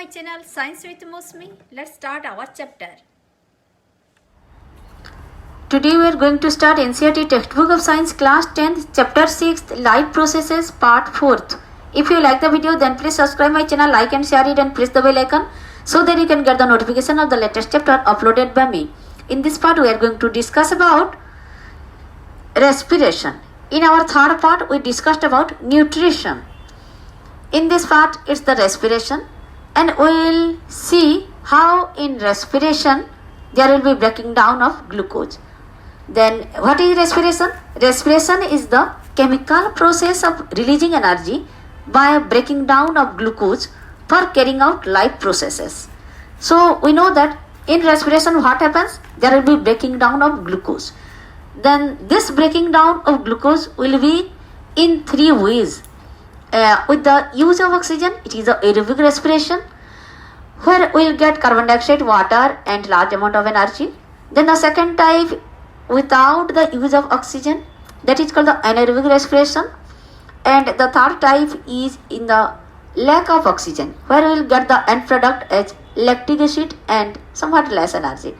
my channel Science with Mosmi. Let's start our chapter. Today we are going to start NCERT textbook of science class 10th chapter 6th life processes part 4th. If you like the video then please subscribe my channel, like and share it and press the bell icon so that you can get the notification of the latest chapter uploaded by me. In this part we are going to discuss about respiration. In our third part we discussed about nutrition. In this part it's the respiration and we will see how in respiration there will be breaking down of glucose. Then what is respiration? Respiration is the chemical process of releasing energy by breaking down of glucose for carrying out life processes. So we know that in respiration what happens? There will be breaking down of glucose. Then this breaking down of glucose will be in three ways. With the use of oxygen, it is the aerobic respiration, where we will get carbon dioxide, water and large amount of energy. Then the second type, without the use of oxygen, that is called the anaerobic respiration. And the third type is in the lack of oxygen, where we will get the end product as lactic acid and somewhat less energy.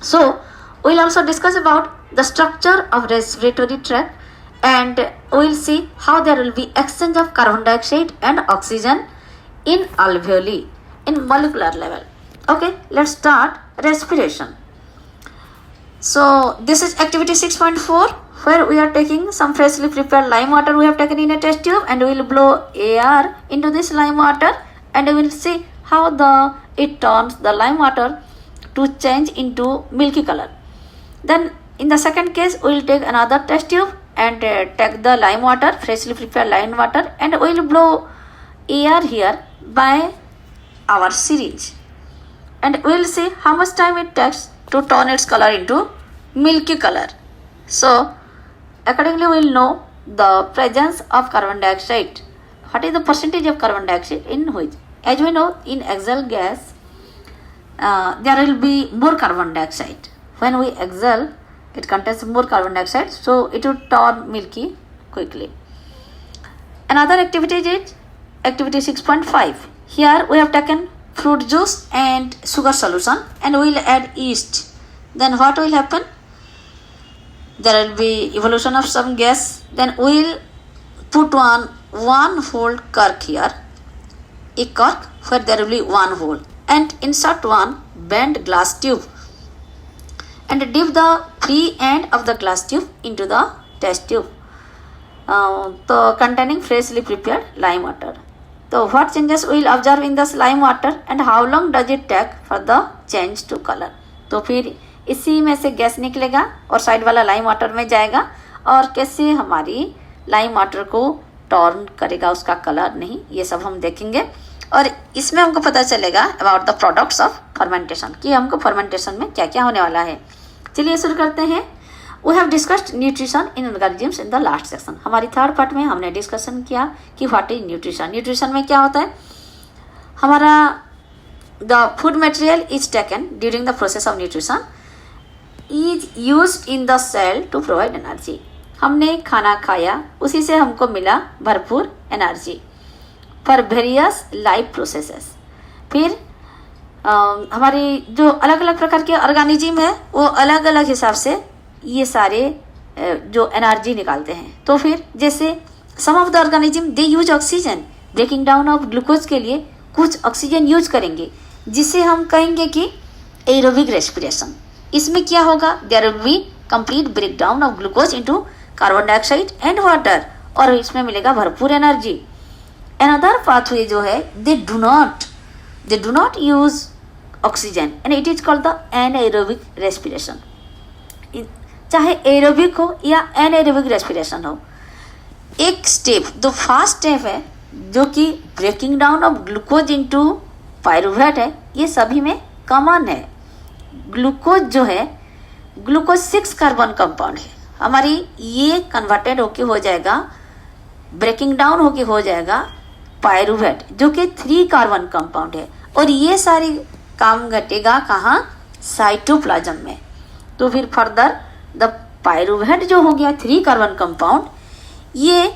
So we will also discuss about the structure of respiratory tract, and we will see how there will be exchange of carbon dioxide and oxygen in alveoli in molecular level. Okay, let's start respiration. So this is activity 6.4, where we are taking some freshly prepared lime water we have taken in a test tube, and we will blow air into this lime water and we will see how it turns the lime water to change into milky color. Then in the second case we will take another test tube and take the lime water, freshly prepared lime water, and we will blow air here by our syringe, and we will see how much time it takes to turn its color into milky color. So accordingly we will know the presence of carbon dioxide. What is the percentage of carbon dioxide in which? As we know, in exhale gas there will be more carbon dioxide. When we exhale, it contains more carbon dioxide, so it will turn milky quickly. Another activity is activity 6.5. Here we have taken fruit juice and sugar solution and we will add yeast. Then what will happen? There will be evolution of some gas. Then we will put one hole cork here, a cork where there will be one hole, and insert one bent glass tube and dip the free end of the glass tube into the test tube containing freshly prepared lime water. So what changes we will observe in this lime water and how long does it take for the change to color? तो फिर इसी में से gas निकलेगा और side वाला lime water में जाएगा और कैसे हमारी लाइम वाटर को टर्न करेगा उसका कलर नहीं, ये सब हम देखेंगे। और इसमें हमको पता चलेगा about the products of fermentation कि हमको फर्मेंटेशन में क्या क्या होने वाला है। चलिए शुरू करते हैं। We have discussed nutrition in organisms in the last section. हमारी थर्ड पार्ट में हमने डिस्कशन किया कि व्हाट इज न्यूट्रिशन। न्यूट्रिशन में क्या होता है? हमारा the food material is taken during the process of nutrition is used in the cell to provide energy. हमने खाना खाया, उसी से हमको मिला भरपूर energy for various life processes. फिर हमारी जो अलग अलग प्रकार के ऑर्गेनिज्म है वो अलग अलग हिसाब से ये सारे जो एनर्जी निकालते हैं। तो फिर जैसे some of the organism they use oxygen, breaking down of glucose के लिए कुछ ऑक्सीजन यूज करेंगे, जिसे हम कहेंगे कि एरोबिक रेस्पिरेशन। इसमें क्या होगा? There will be complete break down of glucose into carbon dioxide and water, और इसमें मिलेगा भरपूर एनर्जी। अनदर पाथवे जो है they do not use oxygen and it is called the anaerobic respiration. चाहे एरोबिक हो या एनएरोबिक रेस्पिरेशन हो, एक स्टेप जो फर्स्ट स्टेप है जो कि breaking down of glucose into pyruvate है, ये सभी में कॉमन है। ग्लूकोज जो है ग्लूकोज 6 कार्बन कंपाउंड है, हमारी ये कन्वर्टेड होके हो जाएगा, ब्रेकिंग डाउन होके हो जाएगा पायरुवेट जो कि 3 कार्बन कंपाउंड है, और ये सारी काम घटेगा कहाँ? साइटोप्लाज्म में। तो फिर फर्दर द पायरुवेट जो हो गया 3 कार्बन कंपाउंड, ये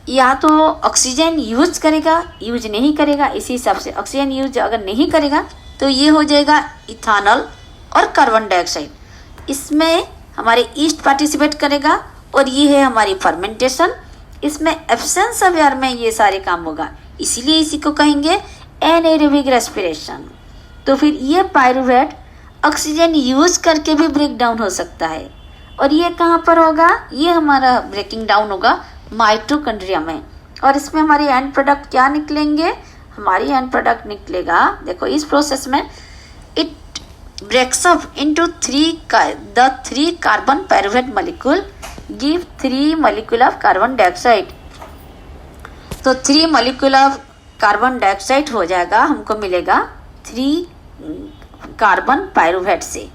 या तो ऑक्सीजन यूज करेगा, यूज नहीं करेगा, इसी हिसाब से ऑक्सीजन यूज अगर नहीं करेगा तो ये हो जाएगा इथानॉल और कार्बन डाइऑक्साइड। इसमें हमारे ईस्ट पार्टिसिपेट करेगा और ये है हमारी फर्मेंटेशन। इसमें एब्सेंस ऑफ एयर में ये सारे काम होगा, इसीलिए इसी को कहेंगे एनाएरोबिक रेस्पिरेशन। तो फिर ये पायरूवेट ऑक्सीजन यूज करके भी ब्रेक डाउन हो सकता है। और ये कहाँ पर होगा? ये हमारा ब्रेकिंग डाउन होगा माइटोकॉन्ड्रिया में। और इसमें हमारे एंड प्रोडक्ट क्या निकलेंगे? हमारी एंड प्रोडक्ट निकलेगा, देखो इस प्रोसेस में it breaks up into three carbon pyruvate molecule give 3 molecule of carbon dioxide. तो 3 मॉलिक्यूल ऑफ कार्बन डाइऑक्साइड हो जाएगा, हमको मिलेगा 3 कार्बन पायरूवेट से।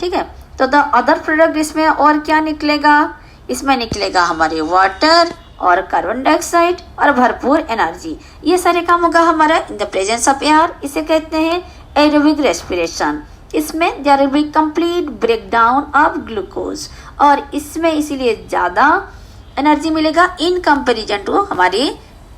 ठीक है, तो द अदर प्रोडक्ट इसमें और क्या निकलेगा? इसमें निकलेगा हमारे वाटर और कार्बन डाइऑक्साइड और भरपूर एनर्जी। ये सारे काम होगा हमारा in the presence of air. इसे कहते हैं एरोबिक रेस्पिरेशन। इसमें there will be complete breakdown of glucose और इसमें इसीलिए ज़्यादा एनर्जी मिलेगा इन कंपेरिजन टू हमारी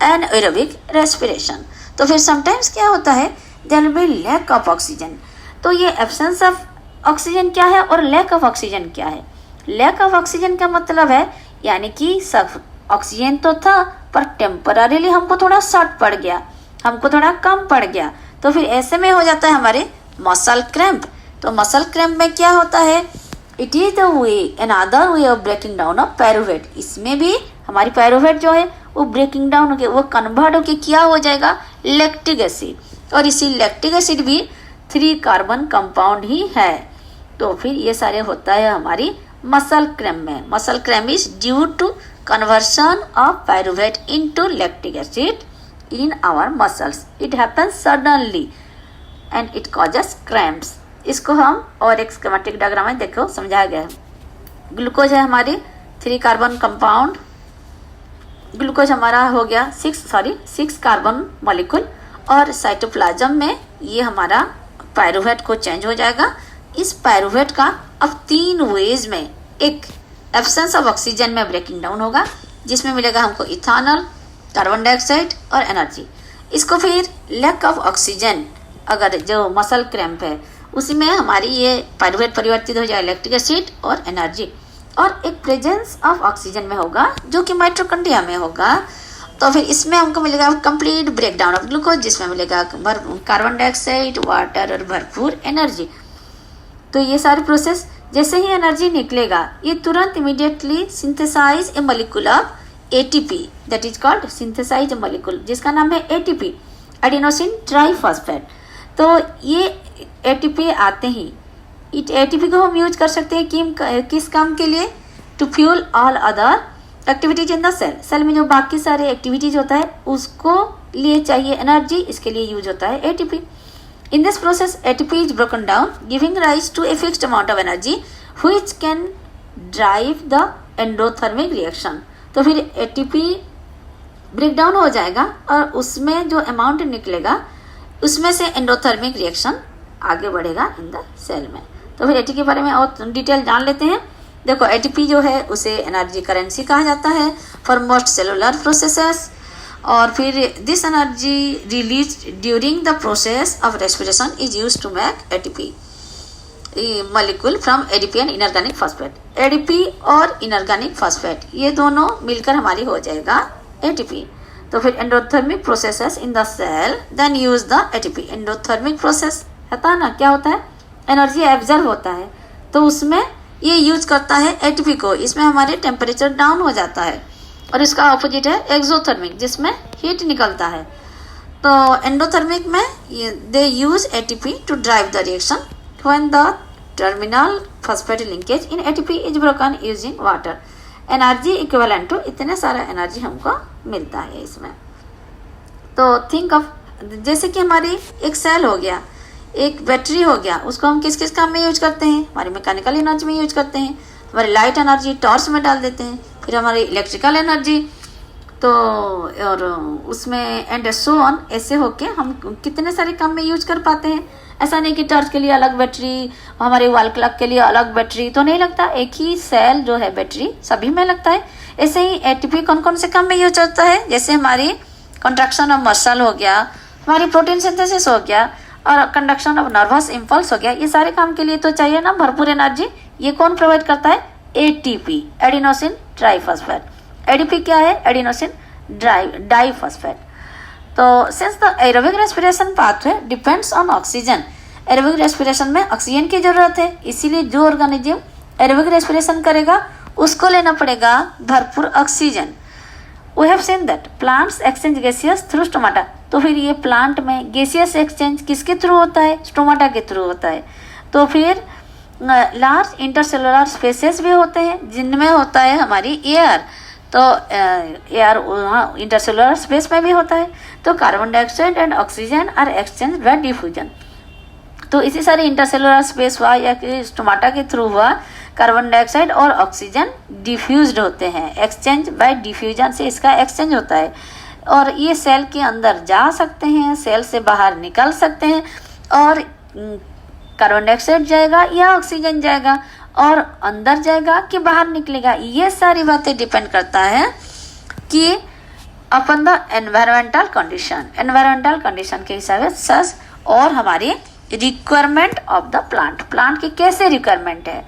एनाएरोबिक रेस्पिरेशन। तो फिर समटाइम्स क्या होता है? There will be lack of oxygen. तो ये एब्सेंस ऑफ ऑक्सीजन क्या है और लैक ऑफ ऑक्सीजन क्या है? लैक ऑफ ऑक्सीजन का मतलब है यानी कि सब ऑक्सीजन तो था पर टेम्पररीली हमको थोड़ा शॉर्ट पड़ गया, हमको थोड़ा कम पड़ गया। तो फिर ऐसे में हो जाता है हमारे मसल क्रैम्प। तो मसल क्रैम्प में क्या होता है? It is the way another way of breaking down of pyruvate. इसमें भी हमारी पायरूवेट जो है वो ब्रेकिंग डाउन होके वो कन्वर्ट होके क्या हो जाएगा? Lactic acid. और इसी लैक्टिक एसिड भी 3 कार्बन कंपाउंड ही है। तो फिर ये सारे होता है हमारी मसल क्रैम्प में। Muscle cramp is due to conversion of pyruvate into lactic acid in our muscles. It happens suddenly and it causes cramps. इसको हम और एक स्कीमेटिक डायग्राम में देखो समझाया गया है। ग्लूकोज है हमारी 3 कार्बन कंपाउंड। ग्लूकोज हमारा हो गया 6 कार्बन मॉलिक्यूल और साइटोप्लाज्म में ये हमारा पायरूवेट को चेंज हो जाएगा। इस पायरूवेट का अब 3 वेज में एक एब्सेंस ऑफ ऑक्सीजन में ब्रेकिंग डाउन होगा जिसमें मिलेगा हमको इथानॉल, कार्बन डाइऑक्साइड और एनर्जी। इसको फिर लैक ऑफ ऑक्सीजन अगर जो मसल क्रैम्प है उसी में हमारी ये पायरूवेट परिवर्तित हो जाए लैक्टिक एसिड और एनर्जी। और एक प्रेजेंस ऑफ ऑक्सीजन में होगा जो कि माइटोकॉन्ड्रिया में होगा। तो फिर इसमें हमको मिलेगा कंप्लीट ब्रेकडाउन ऑफ ग्लूकोज जिसमें मिलेगा कार्बन डाइऑक्साइड, वाटर और भरपूर एनर्जी। तो ये सारे प्रोसेस जैसे ही एनर्जी निकलेगा ये तुरंत immediately synthesize a molecule of ATP that is called synthesize molecule जिसका नाम है एटीपी, एडिनोसिन ट्राइफॉस्फेट। तो ये एटीपी आते ही एटीपी को हम यूज कर सकते हैं किस काम के लिए? To fuel all other activities in the cell. Cell में जो बाकी सारे एक्टिविटीज होता है उसको लिए चाहिए एनर्जी, इसके लिए यूज होता है ATP. In this process, ATP is broken down, giving rise to a fixed amount of energy, which can drive the endothermic reaction. तो फिर ATP ब्रेकडाउन हो जाएगा और उसमें जो अमाउंट निकलेगा उसमें से एंडोथर्मिक रिएक्शन आगे बढ़ेगा इन द सेल में। तो फिर ATP के बारे में और डिटेल जान लेते हैं। देखो ATP जो है उसे एनर्जी करेंसी कहा जाता है फॉर मोस्ट सेलुलर प्रोसेसेस। और फिर this energy release during the process of respiration is use to make ATP molecule from ADP and inorganic phosphate. ADP और इनऑर्गेनिक फॉस्फेट ये दोनों मिलकर हमारी हो जाएगा एटीपी। तो फिर endothermic processes in the cell then use the ATP. Endothermic process होता है ना, क्या होता है? एनर्जी एब्जर्व होता है तो उसमें ये यूज करता है एटीपी को। इसमें हमारे टेम्परेचर डाउन हो जाता है। और इसका ऑपोजिट है एक्सोथर्मिक जिसमें हीट निकलता है। तो एंडोथर्मिक में they use ATP to drive the reaction when the terminal phosphate linkage in ATP is broken using water. Energy equivalent to इतने सारा एनर्जी हमको मिलता है इसमें। तो थिंक ऑफ जैसे कि हमारी एक सेल हो गया, एक बैटरी हो गया, उसको हम किस किस काम में यूज करते हैं? हमारी मैकेनिकल एनर्जी में यूज करते हैं, हमारी लाइट एनर्जी टॉर्च में डाल देते हैं, फिर हमारी इलेक्ट्रिकल एनर्जी तो और उसमें एंड सो ऑन ऐसे होके हम कितने सारे काम में यूज कर पाते हैं। ऐसा नहीं कि टॉर्च के लिए अलग बैटरी, हमारे वॉल क्लॉक के लिए अलग बैटरी तो नहीं लगता। एक ही सेल जो है बैटरी सभी में लगता है। ऐसे ही एटीपी कौन कौन से काम में यूज होता है, जैसे हमारी कंट्रैक्शन ऑफ मसल हो गया, हमारी प्रोटीन सिंथेसिस हो गया और कंडक्शन ऑफ नर्वस इम्पल्स हो गया। ये सारे काम के लिए तो चाहिए ना भरपूर एनर्जी। ये कौन प्रोवाइड करता है, एटीपी, एडिनोसिन ट्राइफॉस्फेट। एडीपी क्या है, एडिनोसिन डाइफॉस्फेट। तो since the aerobic respiration pathway depends on oxygen, aerobic respiration में ऑक्सीजन की जरूरत है, इसीलिए जो ऑर्गेनिज्म एरोबिक रेस्पिरेशन करेगा उसको लेना पड़ेगा भरपूर oxygen. We have seen that plants exchange gaseous through stomata. तो फिर ये प्लांट में गैसियस एक्सचेंज किसके थ्रू होता है, स्टोमाटा के थ्रू होता है। तो फिर लार्ज इंटरसेलुलर स्पेसेस भी होते हैं जिनमें होता है हमारी एयर। तो एयर वहाँ इंटरसेलुलर स्पेस में भी होता है। तो carbon dioxide and oxygen are exchange by diffusion. तो इसी सारे इंटरसेलुलर स्पेस हुआ या कि स्टोमाटा के थ्रू हुआ, कार्बन डाइऑक्साइड और ऑक्सीजन डिफ्यूज्ड होते हैं। एक्सचेंज बाय डिफ्यूजन से इसका एक्सचेंज होता है और ये सेल के अंदर जा सकते हैं, सेल से बाहर निकल सकते हैं और कार्बन डाइऑक्साइड जाएगा या ऑक्सीजन जाएगा और अंदर जाएगा कि बाहर निकलेगा। ये सारी बातें डिपेंड करता है कि अपन द एनवायरमेंटल कंडीशन के हिसाब से और हमारी रिक्वायरमेंट ऑफ द प्लांट की कैसे रिक्वायरमेंट है।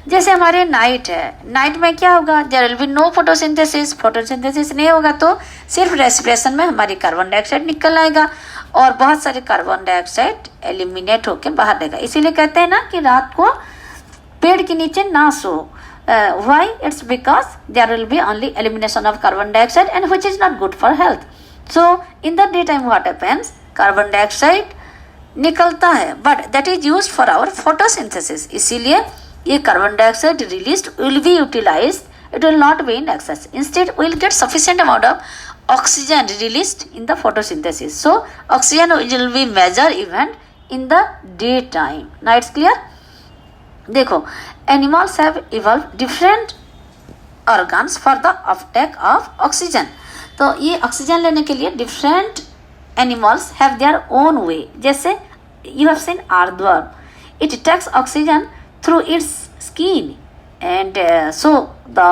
जैसे हमारे नाइट है, नाइट में क्या होगा, there will be no photosynthesis नहीं होगा तो सिर्फ रेस्पिरेशन में हमारी कार्बन डाइऑक्साइड निकल आएगा और बहुत सारे कार्बन डाइऑक्साइड एलिमिनेट होकर बाहर देगा। इसीलिए कहते हैं ना कि रात को पेड़ के नीचे ना सो। Why, it's because there will be only elimination of carbon dioxide and which is not good for health. So in the day time what happens, carbon dioxide निकलता है but that is use for our photosynthesis. इसीलिए ये carbon dioxide released will be utilised, it will not be in excess. Instead, we will get sufficient amount of oxygen released in the photosynthesis. So, oxygen will be major event in the daytime. Now, it's clear? देखो, animals have evolved different organs for the uptake of oxygen. तो ये oxygen लेने के लिए different animals have their own way. जैसे you have seen earthworm. It takes oxygen through its skin. And so the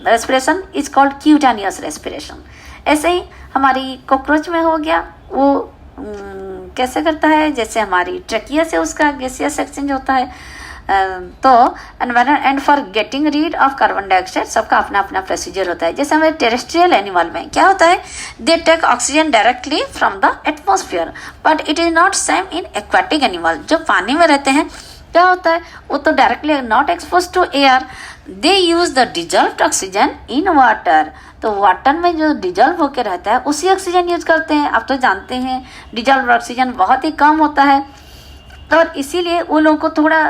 respiration is called cutaneous respiration. ऐसे ही हमारी cockroach में हो गया, वो कैसे करता है, जैसे हमारी ट्रकिया से उसका गैसियस एक्सचेंज होता है। तो environment and for getting read of carbon dioxide सबका अपना अपना प्रोसीजर होता है। जैसे हमारे टेरेस्ट्रियल एनिमल में क्या होता है, they take oxygen directly from the atmosphere but it is not same in aquatic animal. जो पानी में रहते हैं क्या होता है, वो तो directly not expose to air, they use the dissolved oxygen in water. तो वाटर में जो डिजॉल्व होकर रहता है उसी ऑक्सीजन यूज करते हैं। आप तो जानते हैं डिजॉल्व ऑक्सीजन बहुत ही कम होता है और इसीलिए वो लोगों को थोड़ा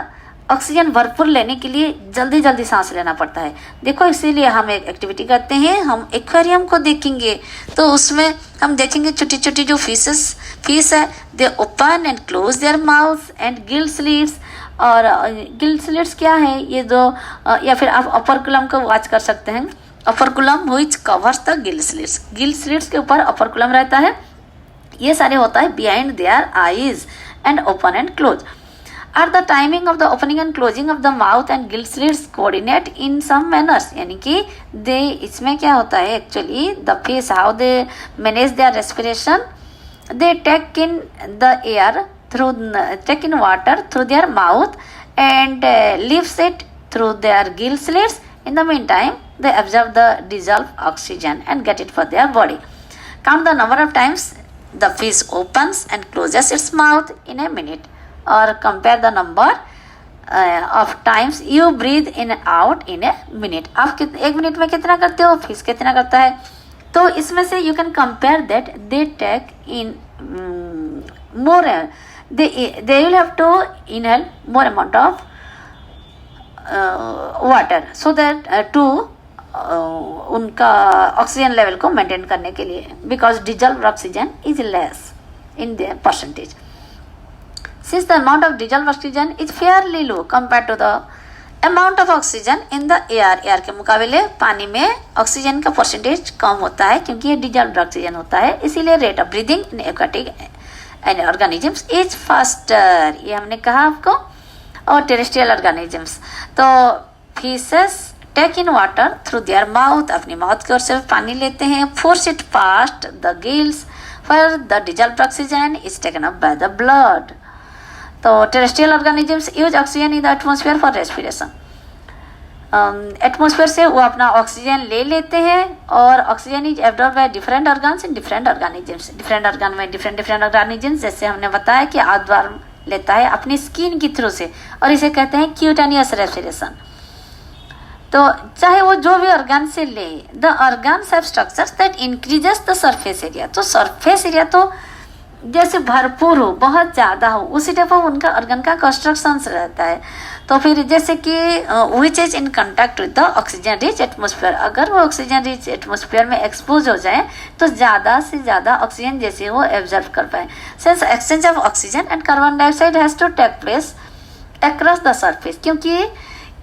ऑक्सीजन भरपूर लेने के लिए जल्दी जल्दी सांस लेना पड़ता है। देखो इसीलिए हम एक एक्टिविटी करते हैं, हम एक्वेरियम को देखेंगे तो उसमें हम देखेंगे छोटी छोटी जो फिश है, दे open and close their mouth and gill slits. और गिल स्लिट्स क्या है, ये दो या फिर आप अपर को वॉच कर सकते हैं। Upper which covers the gill slits के ऊपर अपर रहता है। ये सारे होता है behind their eyes and open and close. At the timing of the opening and closing of the mouth and gill slits coordinate in some manners, यानी कि they इसमें क्या होता है actually the fish how they manage their respiration, they take in the air through take in water through their mouth and leaves it through their gill slits. In the meantime, they absorb the dissolved oxygen and get it for their body. Count the number of times the fish opens and closes its mouth in a minute. और compare the number of times you breathe in out in a minute. आप एक minute में कितना करते हो, fish कितना करता है। तो इसमें से you can compare that they take in more, they will have to inhale more amount of water so that to उनका ऑक्सीजन लेवल को मेंटेन करने के लिए, because dissolved oxygen is less in the percentage. Since the amount of dissolved oxygen is fairly low compared to the amount of oxygen in the air के मुकाबले पानी में oxygen का परसेंटेज कम होता है क्योंकि ये डिजॉल्व्ड ऑक्सीजन होता है, इसीलिए rate of breathing in aquatic organisms is faster. ये हमने कहा आपको। और टेरेस्ट्रियल ऑर्गेनिजम्स तो fishes take in water through their mouth, अपनी माउथ की ओर से पानी लेते हैं, force it past the gills for the dissolved oxygen is taken up by the blood. तो terrestrial organisms use oxygen in the atmosphere for respiration. Atmosphere से वो अपना ऑक्सीजन ले लेते हैं और oxygen is absorb by different organs in different organisms. Different organ में different organisms, जैसे हमने बताया कि आद्वार लेता है अपनी स्किन के थ्रू से, और इसे कहते हैं क्यूटेनियस रेस्पिरेशन। तो चाहे वो जो भी ऑर्गन से ले, the organs have structures that increases the surface area. तो सरफेस एरिया तो जैसे भरपूर हो, बहुत ज़्यादा हो, उसी टाइप ऑफ उनका ऑर्गन का कंस्ट्रक्शंस रहता है। तो फिर जैसे कि which is in contact with the oxygen rich atmosphere, अगर वो ऑक्सीजन रिच एटमॉस्फेयर में एक्सपोज हो जाए तो ज़्यादा से ज़्यादा ऑक्सीजन जैसे वो एब्जॉर्ब कर पाए। Since exchange of oxygen and carbon dioxide has to take place across the surface, क्योंकि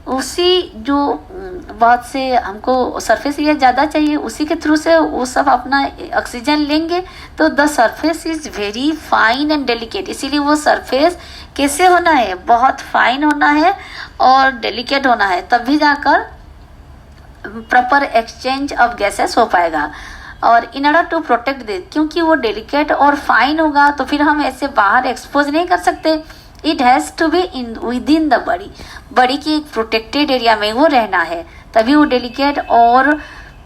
उसी जो बहुत से हमको सरफेस एरिया ज़्यादा चाहिए, उसी के थ्रू से वो सब अपना ऑक्सीजन लेंगे। तो the surface is very fine and delicate, इसीलिए वो सरफेस कैसे होना है, बहुत फाइन होना है और डेलिकेट होना है, तभी जाकर प्रॉपर एक्सचेंज ऑफ गैसेस हो पाएगा। और in order to protect this, क्योंकि वो डेलिकेट और फाइन होगा तो फिर हम ऐसे बाहर एक्सपोज नहीं कर सकते। It has to be in with in the body, body की एक प्रोटेक्टेड एरिया में वो रहना है, तभी वो डेलिकेट और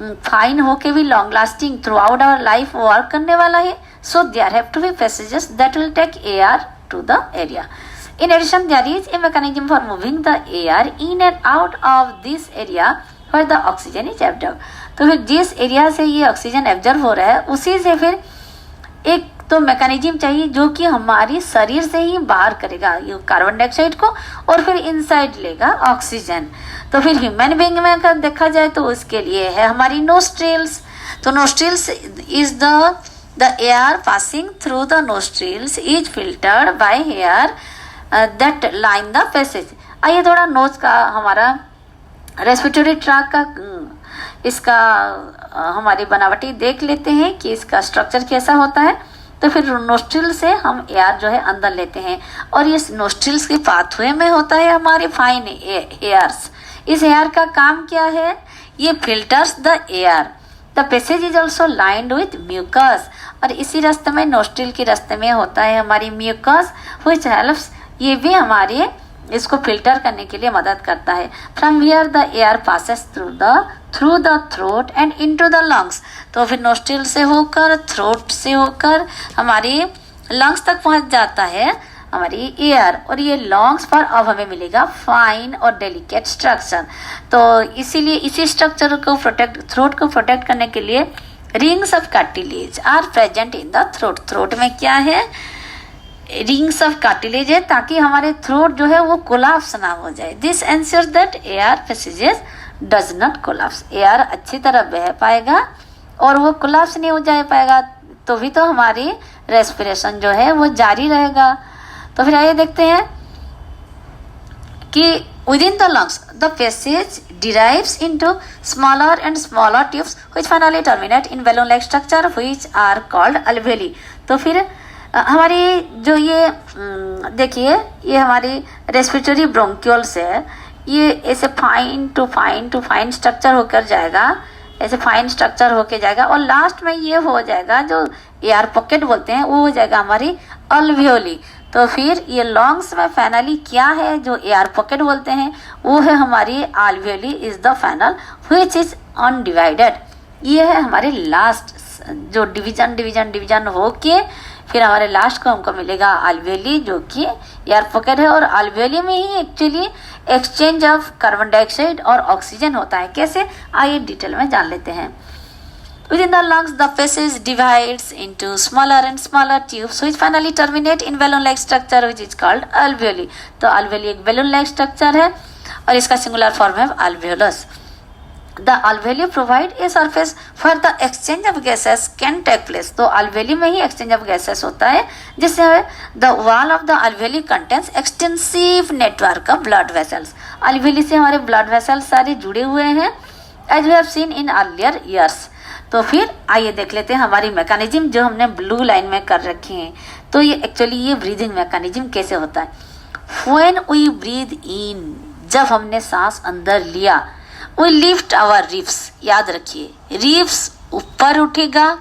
फाइन होके भी long lasting throughout our life work करने वाला है। So there have to be passages that will take air to the area. In addition, there is a mechanism for moving the air in and out of this area where the oxygen is absorbed। तो फिर जिस area से ये oxygen absorb हो रहा है उसी से फिर एक तो मैकेनिज्म चाहिए जो कि हमारी शरीर से ही बाहर करेगा ये कार्बन डाइऑक्साइड को और फिर इनसाइड लेगा ऑक्सीजन। तो फिर ह्यूमन बीइंग में अगर देखा जाए तो उसके लिए है हमारी नोस्ट्रिल्स। तो nostrils is the air passing through the nostrils is filtered by air that line the passage. आइए थोड़ा नोज का हमारा रेस्पिरेटरी ट्रैक का इसका हमारी बनावटी देख लेते हैं कि इसका स्ट्रक्चर कैसा होता है। तो फिर नोस्ट्रिल से हम एयर जो है अंदर लेते हैं और ये नोस्ट्रिल्स के पाथवे में होता है हमारे फाइन एयर्स। इस एयर का काम क्या है, ये filters the air. The passage is also lined with mucus, और इसी रास्ते में नोस्ट्रिल के रास्ते में होता है हमारी म्यूकस व्हिच हेल्प्स, ये भी हमारे इसको फिल्टर करने के लिए मदद करता है। From here the air passes through the throat and into the lungs. तो फिर नोस्ट्रिल से होकर थ्रोट से होकर हमारी लंग्स तक पहुंच जाता है हमारी एयर, और ये लंग्स पर अब हमें मिलेगा फाइन और डेलिकेट स्ट्रक्चर। तो इसीलिए इसी स्ट्रक्चर को थ्रोट को प्रोटेक्ट करने के लिए rings of cartilage are present in the throat. Throat में क्या है, रिंग्स ऑफ कार्टिलेज है ताकि हमारे थ्रोट जो है वो कोलैप्स ना हो जाए। This ensures that air passages does not collapse, air अच्छी तरह बह पाएगा और वो कोलैप्स नहीं हो जाए पाएगा, तो भी तो हमारी रेस्पिरेशन जो है वो जारी रहेगा। तो फिर आइए देखते हैं कि within the lungs the passage derives into smaller and smaller tubes which finally terminate in balloon like structure which are called alveoli। तो फिर हमारी जो ये देखिए ये हमारी रेस्पिरेटरी ब्रोंक्यूल्स है, ये ऐसे फाइन टू फाइन स्ट्रक्चर होकर जाएगा, ऐसे फाइन स्ट्रक्चर होके जाएगा और लास्ट में ये हो जाएगा जो एयर पॉकेट बोलते हैं वो हो जाएगा हमारी अल्वियोली। तो फिर ये लंग्स में फाइनली क्या है जो एयर पॉकेट बोलते हैं वो है हमारी alveoli is the final which is undivided. ये है हमारे लास्ट जो डिवीजन होके फिर हमारे लास्ट को हमको मिलेगा अल्वियोली जो कि एयर पॉकेट है, और अल्वियोली में ही actually exchange of carbon dioxide और ऑक्सीजन होता है। कैसे, आइए डिटेल में जान लेते हैं। Within the lungs, the passage divides into smaller and smaller tubes which finally terminate in balloon-like structure which is called alveoli। तो alveoli एक balloon-like structure है और इसका singular form है alveolus। The alveoli provide a surface where the exchange of gases can take place। तो alveoli में ही exchange of gases होता है जिससे the wall of the alveoli contains extensive network of blood vessels। alveoli से हमारे blood vessels सारे जुड़े हुए हैं as we have seen in earlier years। तो फिर आइए देख लेते हैं हमारी मैकेनिज्म जो हमने ब्लू लाइन में कर रखी है। तो ये एक्चुअली ये ब्रीदिंग मैकेनिज्म कैसे होता है। When we breathe in, जब हमने सांस अंदर लिया वी लिफ्ट आवर रिफ्स, याद रखिए रिफ्स ऊपर उठेगा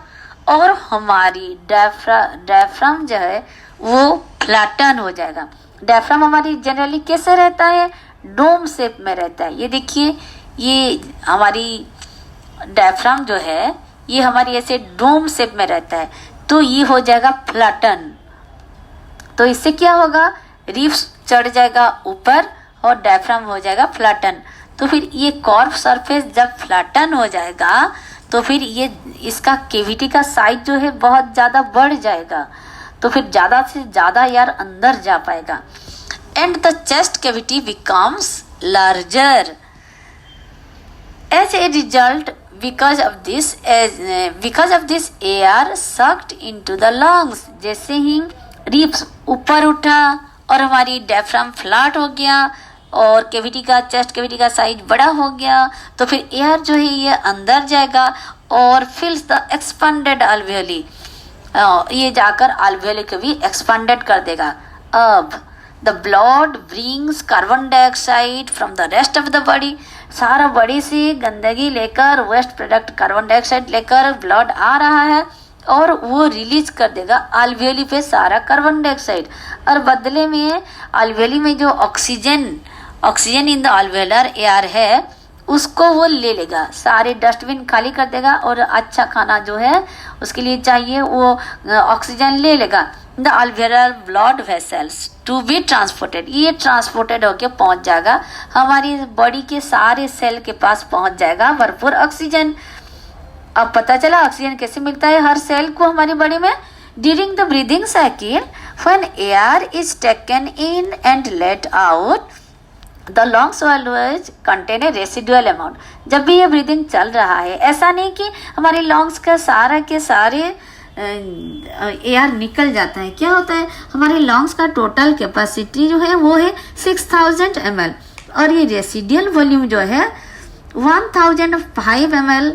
और हमारी डायफ्राम जो है वो फ्लैटन हो जाएगा। डायफ्राम हमारी जनरली कैसे रहता है, डोम शेप में रहता है। ये देखिए, ये हमारी डायफ्राम जो है ये हमारी ऐसे डोम शेप में रहता है, तो ये हो जाएगा फ्लैटन। तो इससे क्या होगा, रिफ्स चढ़ जाएगा ऊपर और डायफ्राम हो जाएगा फ्लैटन। तो फिर ये कॉर्व सरफेस जब फ्लैटन हो जाएगा तो फिर ये इसका केविटी का साइज जो है बहुत ज़्यादा बढ़ जाएगा, तो फिर ज़्यादा से ज़्यादा एयर अंदर जा पाएगा। And the chest cavity becomes larger as a result because of this air sucked into the lungs। जैसे ही रिप्स ऊपर उठा और हमारी डायफ्राम फ्लैट हो गया और कैविटी का चेस्ट कैविटी का साइज बड़ा हो गया, तो फिर एयर जो है ये अंदर जाएगा और फिल्स द एक्सपेंडेड alveoli, ये जाकर alveoli को भी एक्सपेंडेड कर देगा। अब the blood brings carbon dioxide from the rest of the body, सारा बॉडी से गंदगी लेकर वेस्ट प्रोडक्ट कार्बन डाइऑक्साइड लेकर ब्लड आ रहा है और वो रिलीज कर देगा alveoli पे सारा कार्बन डाइऑक्साइड, और बदले में alveoli में जो oxygen in the alveolar air है उसको वो ले लेगा, सारे डस्टबिन खाली कर देगा और अच्छा खाना जो है उसके लिए चाहिए वो ऑक्सीजन ले लेगा। The alveolar blood vessels to be transported, ये ट्रांसपोर्टेड होके पहुंच जाएगा हमारी बॉडी के सारे सेल के पास पहुंच जाएगा भरपूर ऑक्सीजन। अब पता चला ऑक्सीजन कैसे मिलता है हर सेल को हमारी बॉडी में। During the breathing cycle when air is taken in and let out the lungs always contain a residual amount. जब भी ये ब्रीदिंग चल रहा है, ऐसा नहीं कि हमारे लंग्स का सारा के सारे एयर निकल जाता है। क्या होता है, हमारे लंग्स का टोटल कैपेसिटी जो है वो है 6000 ml और ये रेसिडुअल वॉल्यूम जो है 1005 ml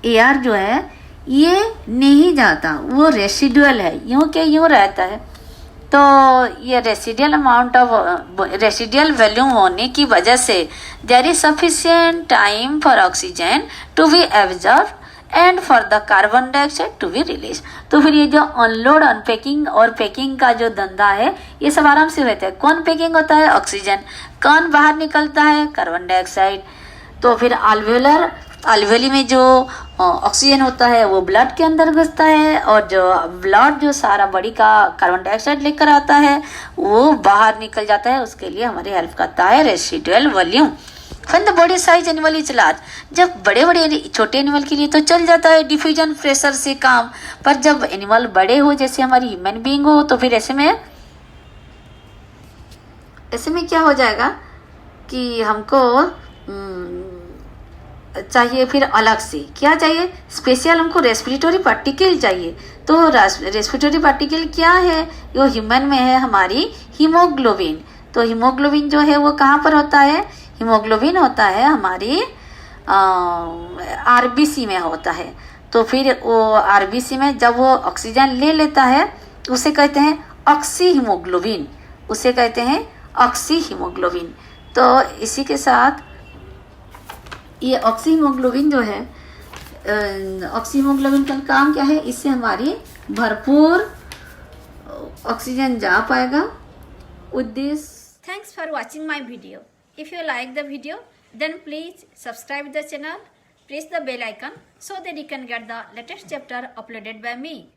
एयर जो है ये नहीं जाता, वो रेसिडुअल है, यूं के यूं रहता है। तो ये रेसिडुअल वॉल्यूम होने की वजह से there is sufficient time for oxygen to be absorb and for the carbon dioxide to be release. तो फिर ये जो अनलोड अनपैकिंग और पैकिंग का जो धंधा है ये सब आराम से होता है। कौन पैकिंग होता है, ऑक्सीजन। कौन बाहर निकलता है, कार्बन डाइऑक्साइड। तो फिर alveoli में जो ऑक्सीजन होता है वो ब्लड के अंदर घुसता है और जो ब्लड जो सारा बॉडी का कार्बन डाइऑक्साइड लेकर आता है वो बाहर निकल जाता है, उसके लिए हमारी हेल्प करता है residual volume. When the body size animal is large, जब बड़े छोटे एनिमल के लिए तो चल जाता है डिफ्यूजन प्रेशर से काम, पर जब एनिमल बड़े हो जैसे हमारी ह्यूमन बीइंग हो तो फिर ऐसे में क्या हो जाएगा कि हमको चाहिए फिर अलग से क्या चाहिए, स्पेशल हमको रेस्पिरेटरी पार्टिकल चाहिए। तो रेस्पिरेटरी पार्टिकल क्या है, वो ह्यूमन में है हमारी हीमोग्लोबिन। तो हीमोग्लोबिन जो है वो कहाँ पर होता है, हीमोग्लोबिन होता है हमारी आरबीसी में होता है। तो फिर वो आरबीसी में जब वो ऑक्सीजन ले लेता है उसे कहते हैं ऑक्सी हीमोग्लोबिन, उसे कहते हैं ऑक्सी हीमोग्लोबिन। तो इसी के साथ ये ऑक्सी हीमोग्लोबिन जो है, ऑक्सी हीमोग्लोबिन का काम क्या है, इससे हमारी भरपूर ऑक्सीजन जा पाएगा। With this, Thanks for watching my video. If you like the video, then please subscribe the channel, press the bell icon so that you can get the latest chapter uploaded by me.